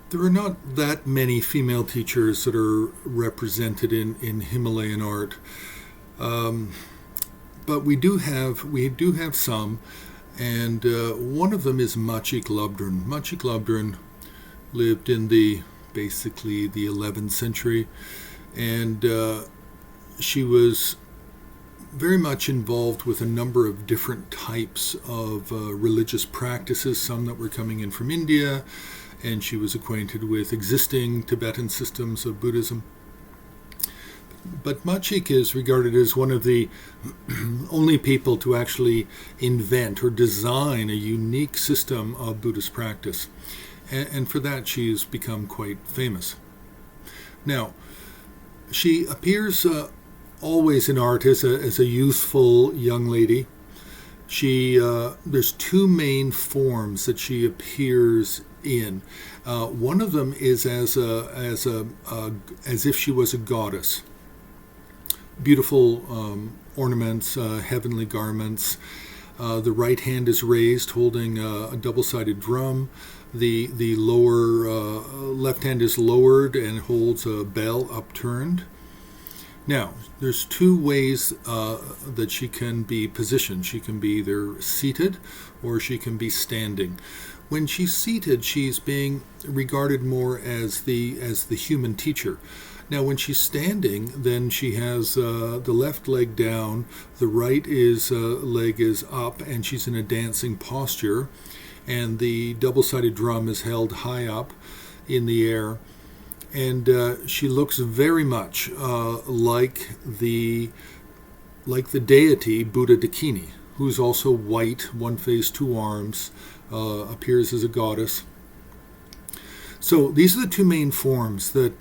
There are not that many female teachers that are represented in Himalayan art, um, but we do have some, and one of them is Machig Labdron. Machig Labdron lived in basically the 11th century, and she was very much involved with a number of different types of religious practices, some that were coming in from India, and she was acquainted with existing Tibetan systems of Buddhism. But Machig is regarded as one of the only people to actually invent or design a unique system of Buddhist practice. And for that, she's become quite famous. Now, she appears always in art as a youthful young lady. There's two main forms that she appears in. One of them is as if she was a goddess. Beautiful ornaments, heavenly garments. The right hand is raised, holding a double-sided drum. The lower left hand is lowered and holds a bell upturned. Now, there's two ways that she can be positioned. She can be either seated or she can be standing. When she's seated, she's being regarded more as the human teacher. Now, when she's standing, then she has the left leg down, the right leg is up, and she's in a dancing posture, and the double-sided drum is held high up in the air. And she looks very much like the deity Buddha Dakini, who's also white, one face, two arms, appears as a goddess. So these are the two main forms that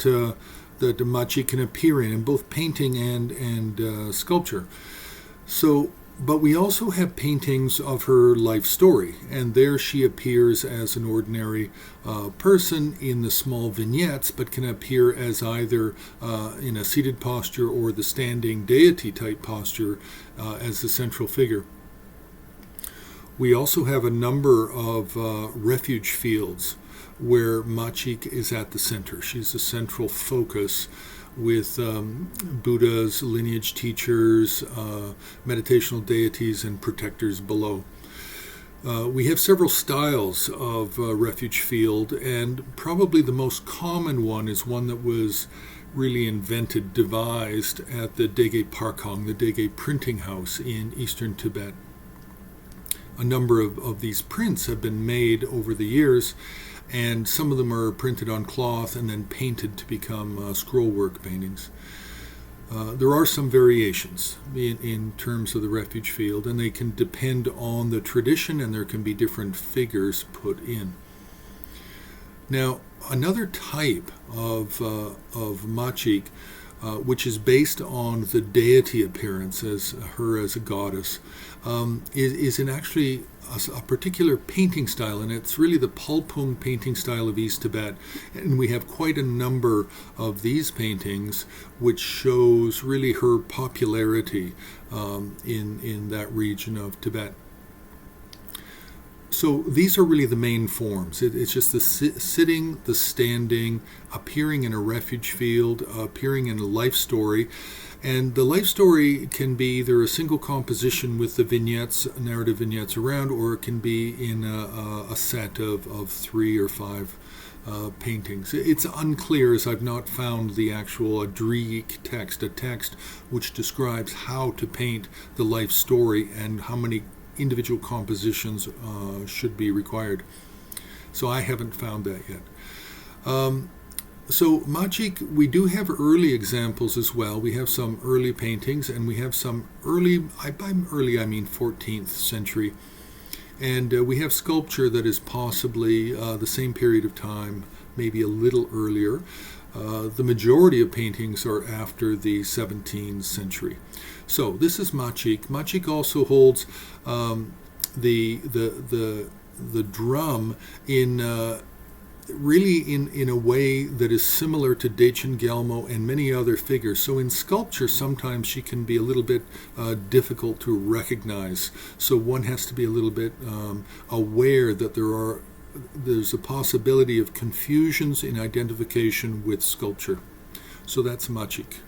Machig can appear in both painting and sculpture. But we also have paintings of her life story, and there she appears as an ordinary person in the small vignettes, but can appear as either in a seated posture or the standing deity-type posture as the central figure. We also have a number of refuge fields where Machig is at the center. She's the central focus, with Buddha's lineage teachers, meditational deities, and protectors below. We have several styles of refuge field, and probably the most common one is one that was really devised at the Dege Parkong, the Dege printing house in eastern Tibet. A number of these prints have been made over the years, and some of them are printed on cloth and then painted to become scrollwork paintings. There are some variations in terms of the refuge field, and they can depend on the tradition, and there can be different figures put in. Now, another type of Machig, which is based on the deity appearance as a goddess, is in actually a particular painting style, and it's really the Palpung painting style of East Tibet. And we have quite a number of these paintings, which shows really her popularity in that region of Tibet. So these are really the main forms. It's just the sitting, the standing, appearing in a refuge field, appearing in a life story. And the life story can be either a single composition with the narrative vignettes around, or it can be in a set of 3 or 5 paintings. It's unclear, as I've not found the actual Adriik text, a text which describes how to paint the life story and how many individual compositions should be required. So I haven't found that yet. So Machig, we do have early examples as well. We have some early paintings, and we have some early, by early I mean 14th century, and we have sculpture that is possibly the same period of time, maybe a little earlier. The majority of paintings are after the 17th century. So this is Machig. Machig also holds the drum in really in a way that is similar to Dechen Gelmo and many other figures. So in sculpture, sometimes she can be a little bit difficult to recognize. So one has to be a little bit aware that there are there's a possibility of confusions in identification with sculpture. So that's Machig.